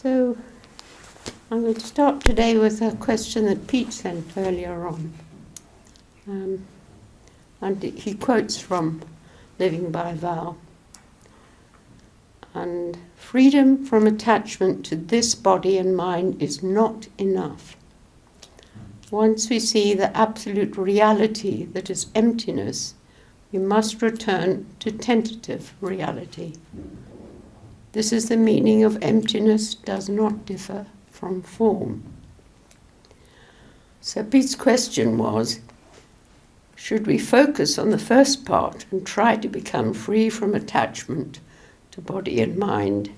So I'm going to start today with a question that Pete sent earlier on. And he quotes from Living by Vow. And freedom from attachment to this body and mind is not enough. Once we see the absolute reality that is emptiness, we must return to tentative reality. This is the meaning of emptiness does not differ from form. So Pete's question was, should we focus on the first part and try to become free from attachment to body and mind,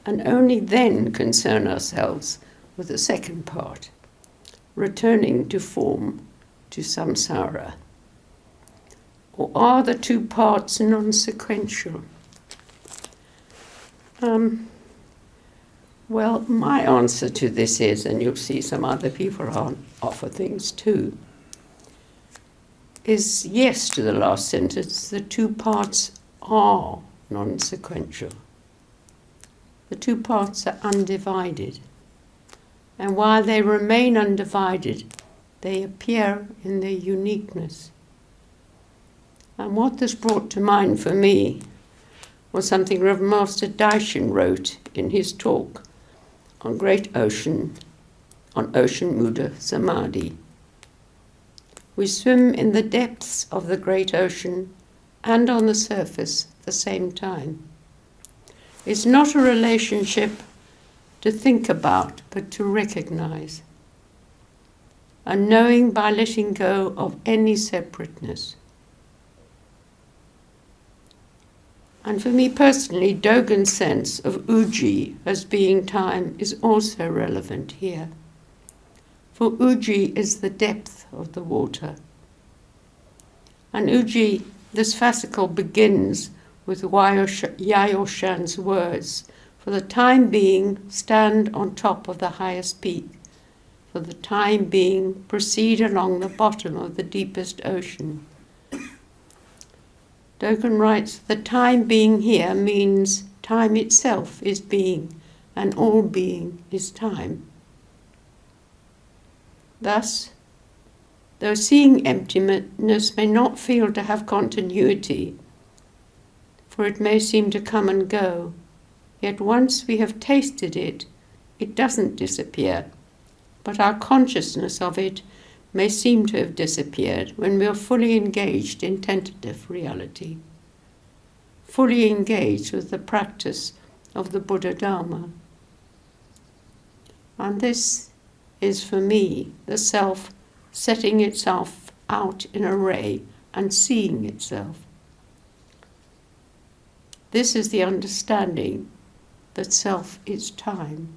and only then concern ourselves with the second part, returning to form, to samsara? Or are the two parts non-sequential? Well, my answer to this is, and you'll see some other people offer things too, is yes to the last sentence. The two parts are non-sequential. The two parts are undivided. And while they remain undivided, they appear in their uniqueness. And what this brought to mind for me was something Reverend Master Daishin wrote in his talk on Ocean Muda Samadhi. We swim in the depths of the great ocean and on the surface at the same time. It's not a relationship to think about, but to recognize. And knowing by letting go of any separateness. And for me personally, Dogen's sense of uji as being time is also relevant here. For uji is the depth of the water. And uji, this fascicle begins with Yayoshan's words, for the time being, stand on top of the highest peak. For the time being, proceed along the bottom of the deepest ocean. Dogen writes, the time being here means time itself is being, and all being is time. Thus, though seeing emptiness may not feel to have continuity, for it may seem to come and go, yet once we have tasted it, it doesn't disappear, but our consciousness of it may seem to have disappeared when we are fully engaged in tentative reality, fully engaged with the practice of the Buddha Dharma. And this is for me the self setting itself out in array and seeing itself. This is the understanding that self is time.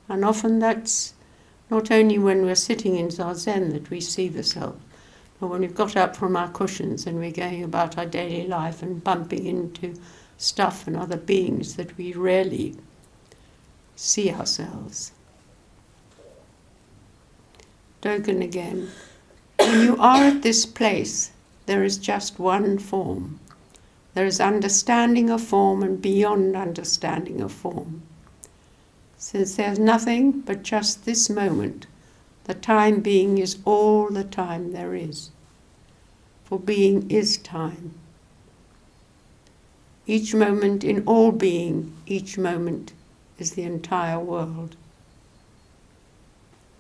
And often that's not only when we're sitting in Zazen that we see the self, but when we've got up from our cushions and we're going about our daily life and bumping into stuff and other beings that we rarely see ourselves. Dogen again, when you are at this place, there is just one form. There is understanding of form and beyond understanding of form. Since there's nothing but just this moment, the time being is all the time there is. For being is time. Each moment in all being, each moment is the entire world.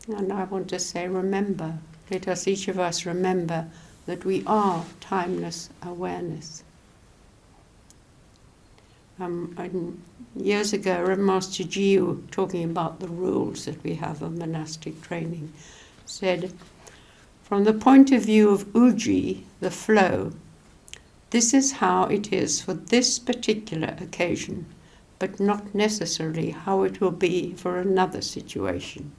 And I want to say, remember, let us, each of us, remember that we are timeless awareness. Years ago, Reverend Master Jiu, talking about the rules that we have of monastic training, said, from the point of view of uji, the flow, this is how it is for this particular occasion, but not necessarily how it will be for another situation.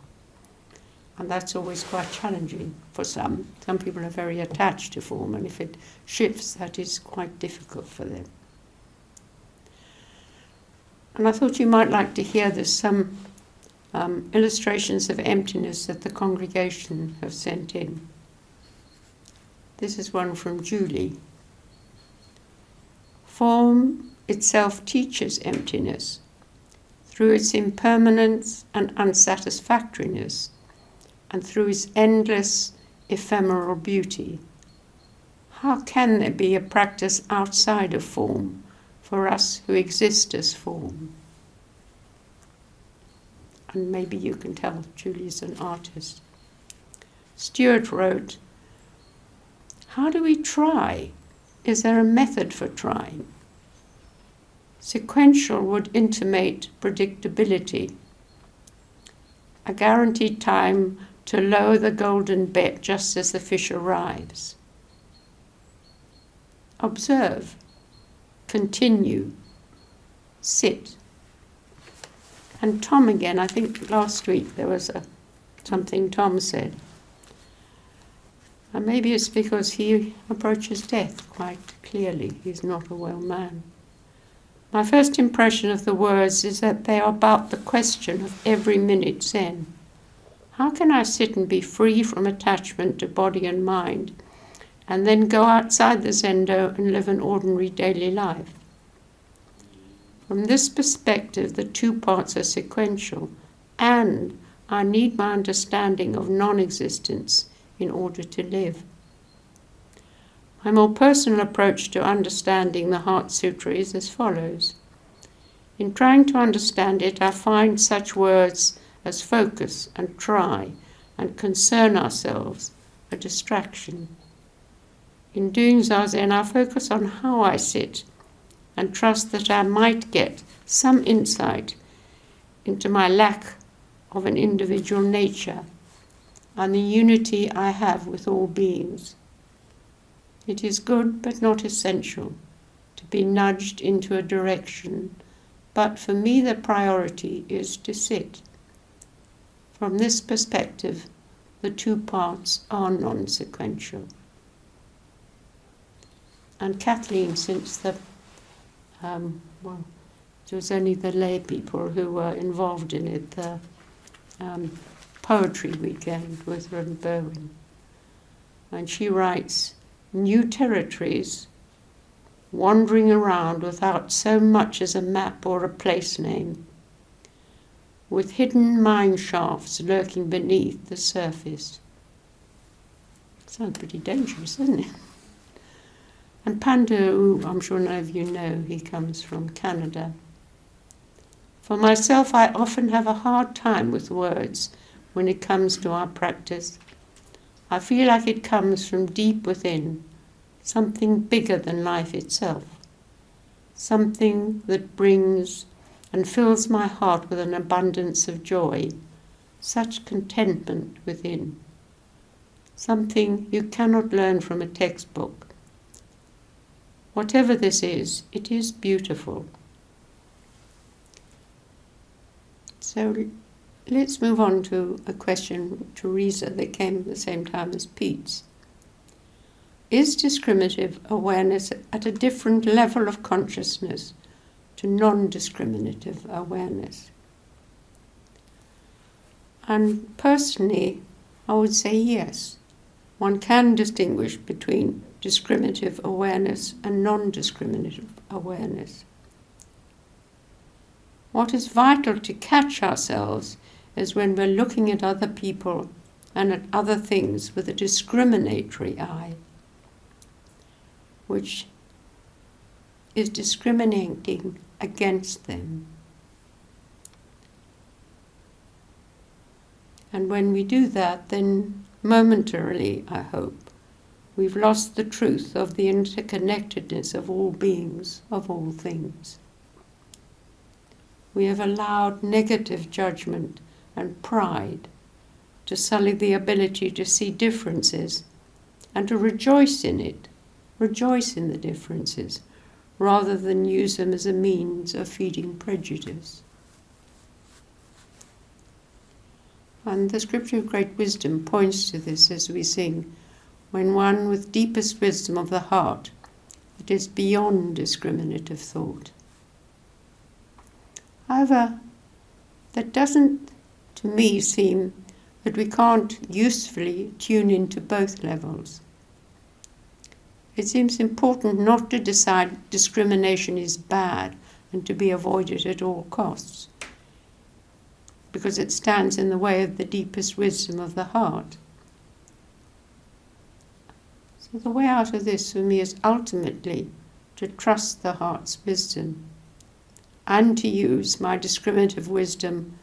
And that's always quite challenging for some. Some people are very attached to form, and if it shifts, that is quite difficult for them. And I thought you might like to hear this, some illustrations of emptiness that the congregation have sent in. This is one from Julie. Form itself teaches emptiness. through its impermanence and unsatisfactoriness, and through its endless ephemeral beauty. How can there be a practice outside of form for us who exist as form? And maybe you can tell Julie's an artist. Stuart wrote, "How do we try? Is there a method for trying? Sequential would intimate predictability, a guaranteed time to lower the golden bet just as the fish arrives. Observe, continue, sit." And Tom again, I think last week there was something Tom said. And maybe it's because he approaches death quite clearly. He's not a well man. My first impression of the words is that they are about the question of every minute Zen. How can I sit and be free from attachment to body and mind, and then go outside the Zendo and live an ordinary daily life? From this perspective, the two parts are sequential, and I need my understanding of non-existence in order to live. My more personal approach to understanding the Heart Sutra is as follows. In trying to understand it, I find such words as focus and try and concern ourselves a distraction. In doing Zazen, I focus on how I sit and trust that I might get some insight into my lack of an individual nature and the unity I have with all beings. It is good but not essential to be nudged into a direction, but for me the priority is to sit. From this perspective, the two parts are non-sequential. And Kathleen, since it was only the lay people who were involved in it, the poetry weekend with Reverend Berwin, and she writes, "New territories, wandering around without so much as a map or a place name, with hidden mine shafts lurking beneath the surface." Sounds pretty dangerous, doesn't it? And Panda, who I'm sure none of you know, he comes from Canada. For myself, I often have a hard time with words when it comes to our practice. I feel like it comes from deep within, something bigger than life itself, something that brings and fills my heart with an abundance of joy, such contentment within, something you cannot learn from a textbook. Whatever this is, it is beautiful. So let's move on to a question, Teresa, that came at the same time as Pete's. Is discriminative awareness at a different level of consciousness to non-discriminative awareness? And personally, I would say yes. One can distinguish between discriminative awareness and non-discriminative awareness. What is vital to catch ourselves is when we're looking at other people and at other things with a discriminatory eye, which is discriminating against them. And when we do that, then momentarily, I hope, we've lost the truth of the interconnectedness of all beings, of all things. We have allowed negative judgment and pride to sully the ability to see differences and to rejoice in it, rejoice in the differences, rather than use them as a means of feeding prejudice. And the Scripture of Great Wisdom points to this as we sing, when one with deepest wisdom of the heart, it is beyond discriminative thought. However, that doesn't, to me, seem that we can't usefully tune into both levels. It seems important not to decide discrimination is bad and to be avoided at all costs. because it stands in the way of the deepest wisdom of the heart. So the way out of this for me is ultimately to trust the heart's wisdom and to use my discriminative wisdom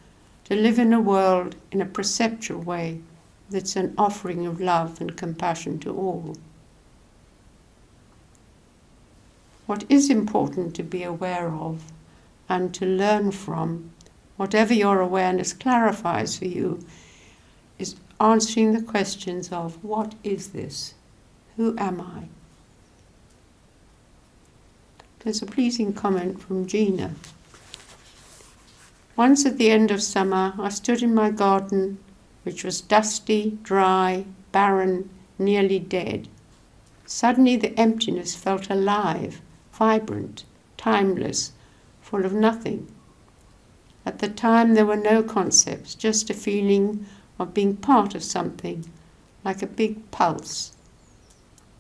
to live in a world in a perceptual way that's an offering of love and compassion to all. What is important to be aware of and to learn from, whatever your awareness clarifies for you, is answering the questions of, what is this? Who am I? There's a pleasing comment from Gina. Once at the end of summer, I stood in my garden, which was dusty, dry, barren, nearly dead. Suddenly the emptiness felt alive, vibrant, timeless, full of nothing. At the time there were no concepts, just a feeling of being part of something, like a big pulse.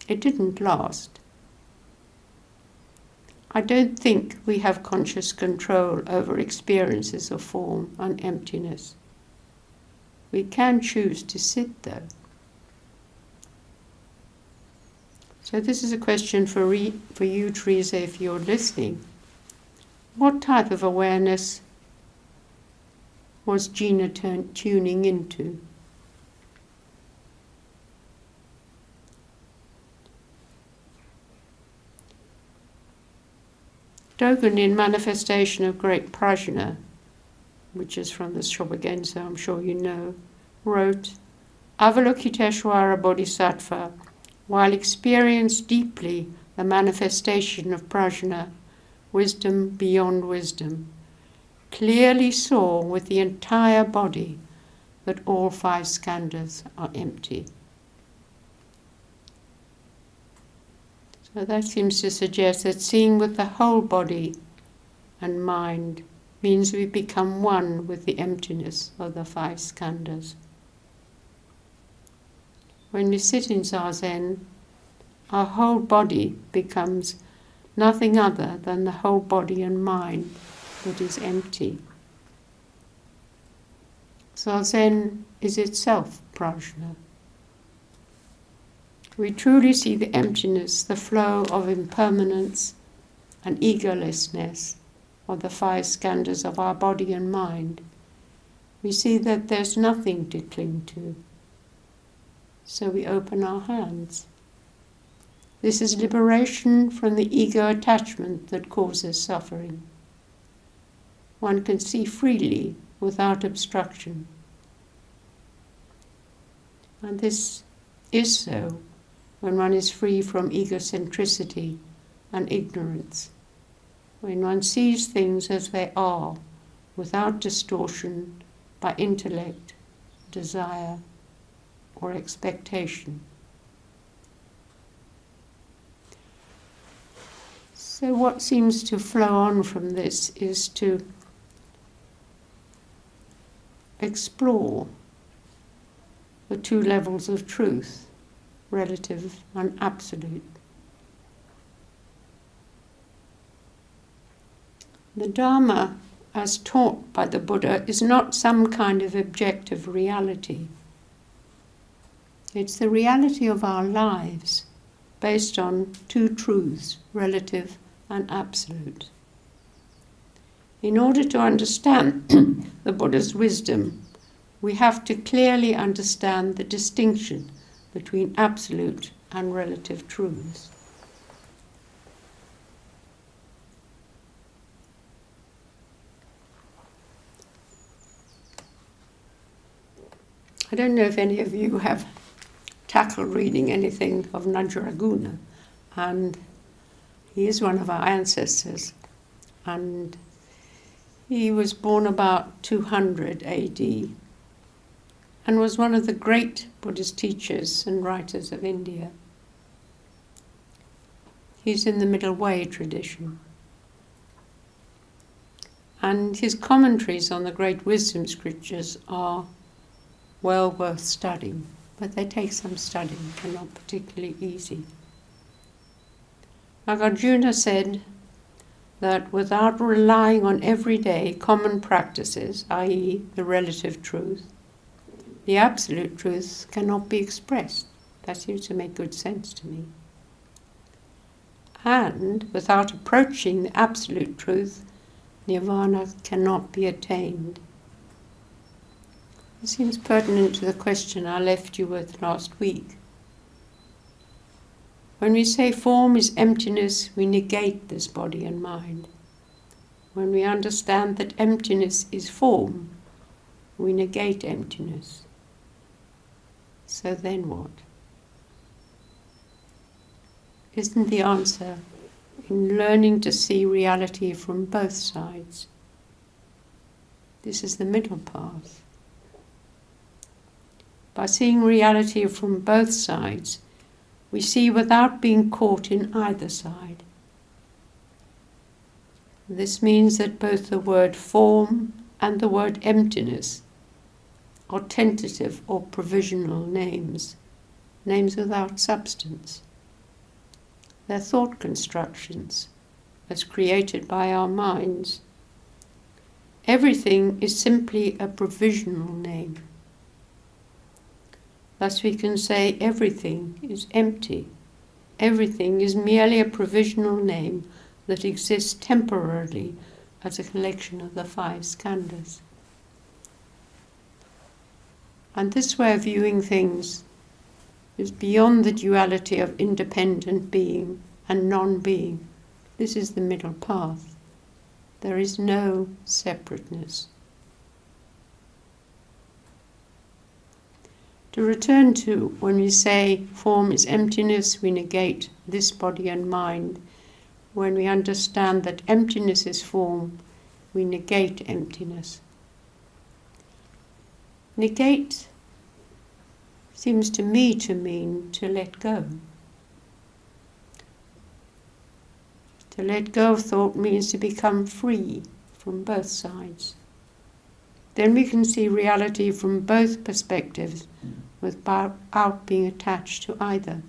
It didn't last. I don't think we have conscious control over experiences of form and emptiness. We can choose to sit though. So this is a question for you, Teresa, if you're listening. What type of awareness was Gina tuning into? Dogen, in Manifestation of Great Prajna, which is from the Shobhagensa, I'm sure you know, wrote, Avalokiteshvara Bodhisattva, while experienced deeply the manifestation of prajna, wisdom beyond wisdom, clearly saw with the entire body that all 5 skandhas are empty. So that seems to suggest that seeing with the whole body and mind means we become one with the emptiness of the 5 skandhas. When we sit in Zazen, our whole body becomes nothing other than the whole body and mind that is empty. Zazen is itself prajna. We truly see the emptiness, the flow of impermanence and egolessness of the 5 skandhas of our body and mind. We see that there's nothing to cling to. So we open our hands. This is liberation from the ego attachment that causes suffering. One can see freely without obstruction. And this is so when one is free from egocentricity and ignorance, when one sees things as they are, without distortion by intellect, desire, or expectation. So what seems to flow on from this is to explore the 2 levels of truth, relative and absolute. The Dharma, as taught by the Buddha, is not some kind of objective reality. It's the reality of our lives based on 2 truths, relative and absolute. In order to understand the Buddha's wisdom, we have to clearly understand the distinction between absolute and relative truths. I don't know if any of you have tackled reading anything of Nagarjuna, and he is one of our ancestors, and he was born about 200 AD and was one of the great Buddhist teachers and writers of India. He's in the Middle Way tradition. And his commentaries on the great wisdom scriptures are well worth studying, but they take some studying, they're not particularly easy. Nagarjuna said, that without relying on everyday common practices, i.e. the relative truth, the absolute truth cannot be expressed. That seems to make good sense to me. And without approaching the absolute truth, nirvana cannot be attained. This seems pertinent to the question I left you with last week. When we say form is emptiness, we negate this body and mind. When we understand that emptiness is form, we negate emptiness. So then what? Isn't the answer in learning to see reality from both sides? This is the middle path. By seeing reality from both sides, we see without being caught in either side. This means that both the word form and the word emptiness are tentative or provisional names, names without substance. They're thought constructions, as created by our minds. Everything is simply a provisional name. Thus we can say everything is empty. Everything is merely a provisional name that exists temporarily as a collection of the 5 skandhas. And this way of viewing things is beyond the duality of independent being and non-being. This is the middle path. There is no separateness. To return to, when we say form is emptiness, we negate this body and mind. When we understand that emptiness is form, we negate emptiness. Negate seems to me to mean to let go. To let go of thought means to become free from both sides. Then we can see reality from both perspectives without being attached to either.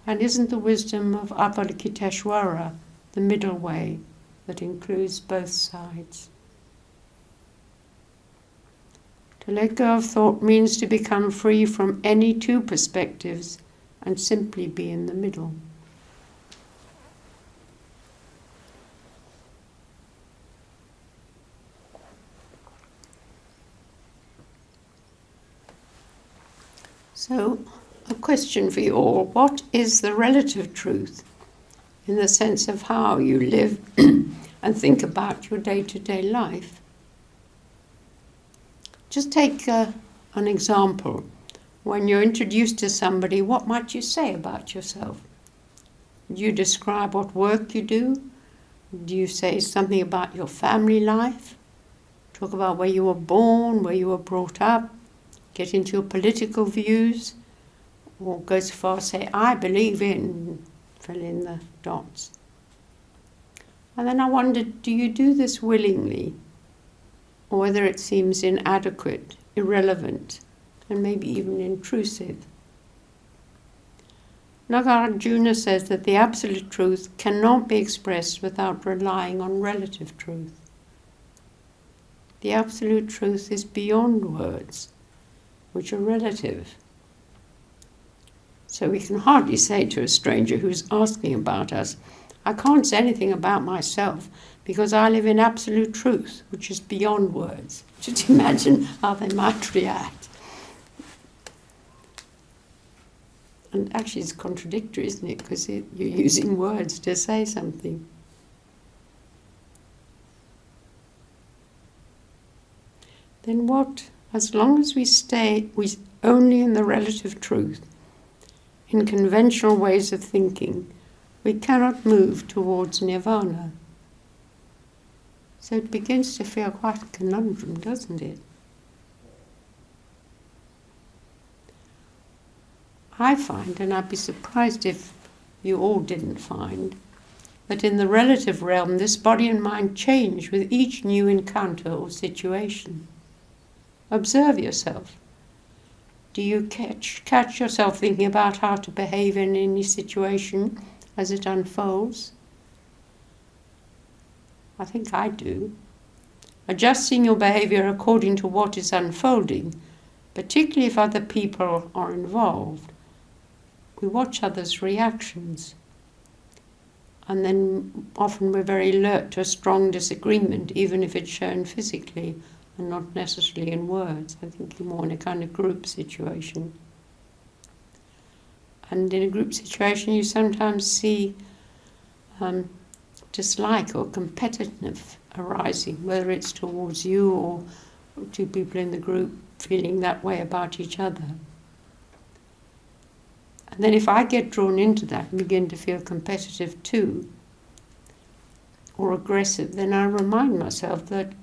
And isn't the wisdom of Avalokiteshvara the middle way that includes both sides? To let go of thought means to become free from any 2 perspectives and simply be in the middle. So, a question for you all. What is the relative truth in the sense of how you live and think about your day-to-day life? Just take an example. When you're introduced to somebody, what might you say about yourself? Do you describe what work you do? Do you say something about your family life? Talk about where you were born, where you were brought up? Get into your political views? Or go so far as say, I believe in, fill in the dots. And then I wondered, do you do this willingly? Or whether it seems inadequate, irrelevant, and maybe even intrusive. Nagarjuna says that the absolute truth cannot be expressed without relying on relative truth. The absolute truth is beyond words, which are relative. So we can hardly say to a stranger who's asking about us, I can't say anything about myself because I live in absolute truth, which is beyond words. Just imagine how they might react. And actually it's contradictory, isn't it? Because you're using words to say something. Then what? As long as we stay only in the relative truth, in conventional ways of thinking, we cannot move towards nirvana. So it begins to feel quite a conundrum, doesn't it? I find, and I'd be surprised if you all didn't find, that in the relative realm this body and mind change with each new encounter or situation. Observe yourself. Do you catch yourself thinking about how to behave in any situation as it unfolds? I think I do. Adjusting your behavior according to what is unfolding, particularly if other people are involved. We watch others' reactions. And then often we're very alert to a strong disagreement, even if it's shown physically and not necessarily in words. I think you're more in a kind of group situation. And in a group situation, you sometimes see dislike or competitiveness arising, whether it's towards you or two people in the group feeling that way about each other. And then if I get drawn into that and begin to feel competitive too, or aggressive, then I remind myself that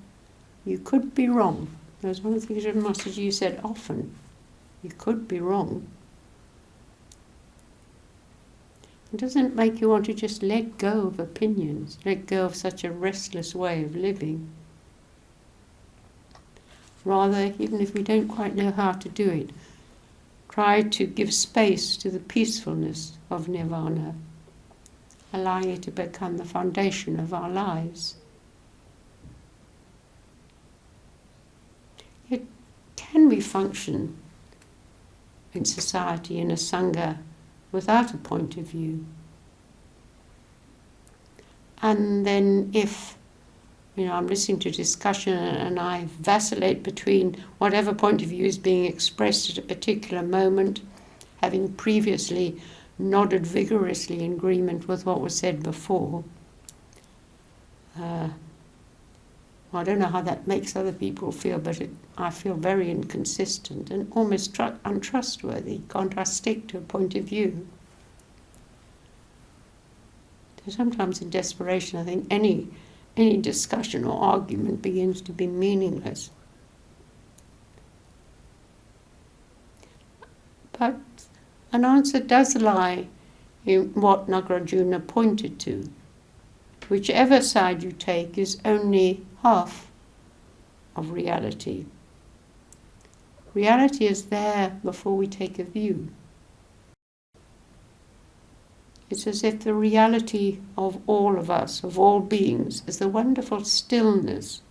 you could be wrong. There's one of the things that Masterji said often. You could be wrong. It doesn't make you want to just let go of opinions, let go of such a restless way of living. Rather, even if we don't quite know how to do it, try to give space to the peacefulness of nirvana, allowing it to become the foundation of our lives. Can we function in society, in a sangha, without a point of view? And then if, I'm listening to discussion and I vacillate between whatever point of view is being expressed at a particular moment, having previously nodded vigorously in agreement with what was said before, I don't know how that makes other people feel, but I feel very inconsistent and almost untrustworthy. Can't I stick to a point of view? So sometimes in desperation, I think any discussion or argument begins to be meaningless. But an answer does lie in what Nagarjuna pointed to. Whichever side you take is only half of reality. Reality is there before we take a view. It's as if the reality of all of us, of all beings, is the wonderful stillness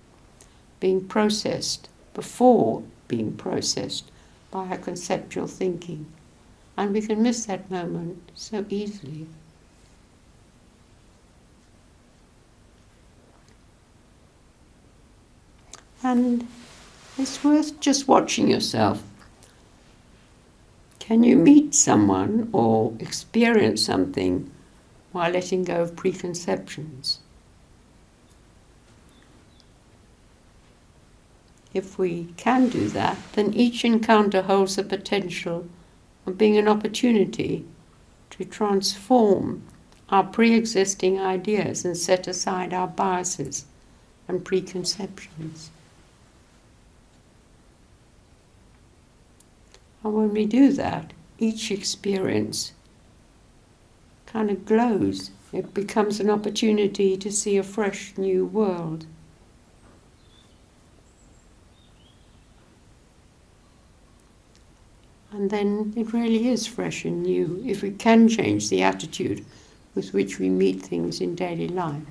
being processed before being processed by our conceptual thinking. And we can miss that moment so easily. And it's worth just watching yourself. Can you meet someone or experience something while letting go of preconceptions? If we can do that, then each encounter holds the potential of being an opportunity to transform our pre-existing ideas and set aside our biases and preconceptions. And when we do that, each experience kind of glows. It becomes an opportunity to see a fresh new world. And then it really is fresh and new if we can change the attitude with which we meet things in daily life,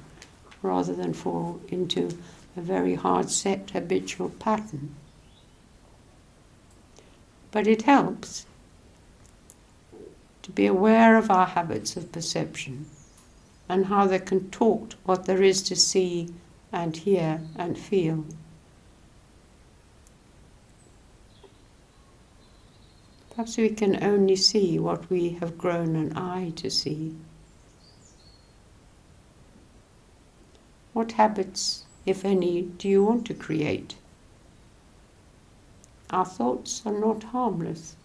rather than fall into a very hard-set habitual pattern. But it helps to be aware of our habits of perception and how they contort what there is to see and hear and feel. Perhaps we can only see what we have grown an eye to see. What habits, if any, do you want to create? Our thoughts are not harmless.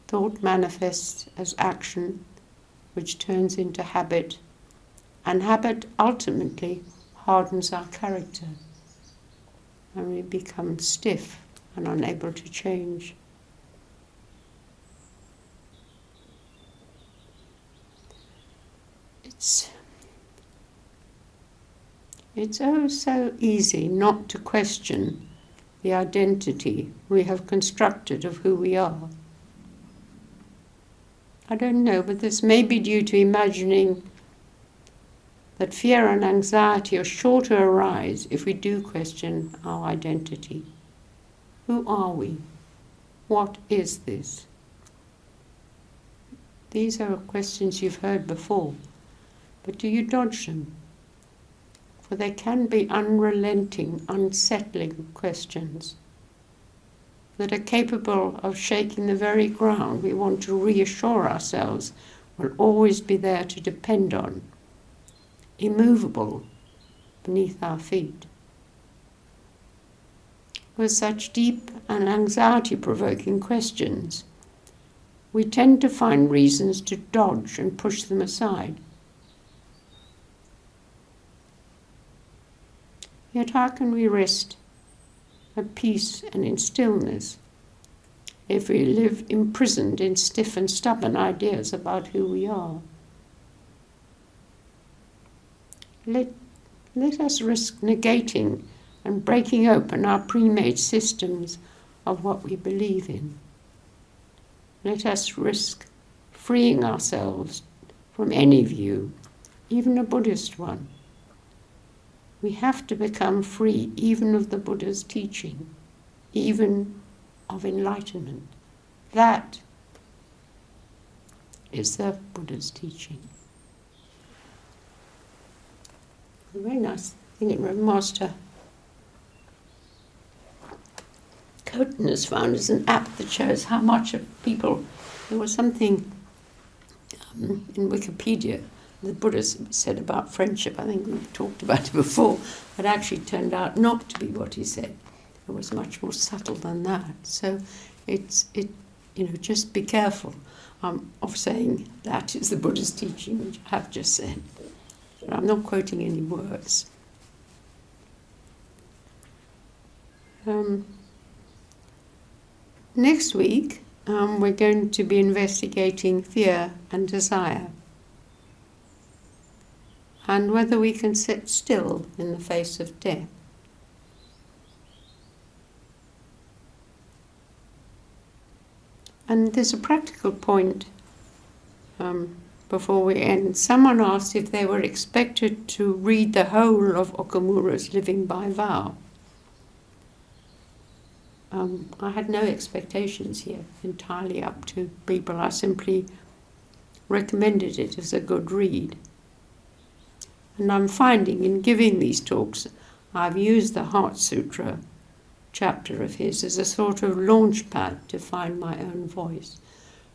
Thought manifests as action, which turns into habit, and habit ultimately hardens our character, and we become stiff and unable to change. It's oh so easy not to question the identity we have constructed of who we are. I don't know, but this may be due to imagining that fear and anxiety are sure to arise if we do question our identity. Who are we? What is this? These are questions you've heard before, but do you dodge them? For they can be unrelenting, unsettling questions that are capable of shaking the very ground we want to reassure ourselves will always be there to depend on, immovable beneath our feet. With such deep and anxiety-provoking questions, we tend to find reasons to dodge and push them aside. Yet how can we rest at peace and in stillness if we live imprisoned in stiff and stubborn ideas about who we are? Let us risk negating and breaking open our pre-made systems of what we believe in. Let us risk freeing ourselves from any view, even a Buddhist one. We have to become free even of the Buddha's teaching, even of enlightenment. That is the Buddha's teaching. A very nice thing that Master Coton has found is an app that shows how much of people. There was something in Wikipedia the Buddha said about friendship. I think we've talked about it before. It actually turned out not to be what he said. It was much more subtle than that. So just be careful of saying that is the Buddha's teaching, which I have just said. But I'm not quoting any words. Next week, we're going to be investigating fear and desire, and whether we can sit still in the face of death. And there's a practical point before we end. Someone asked if they were expected to read the whole of Okamura's Living by Vow. I had no expectations here, entirely up to people. I simply recommended it as a good read. And I'm finding in giving these talks, I've used the Heart Sutra chapter of his as a sort of launch pad to find my own voice.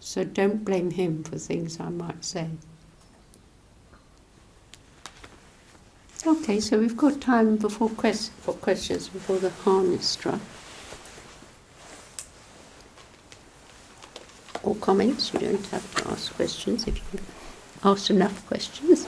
So don't blame him for things I might say. Okay, so we've got time for questions before the harness strike. Or comments. You don't have to ask questions if you ask enough questions.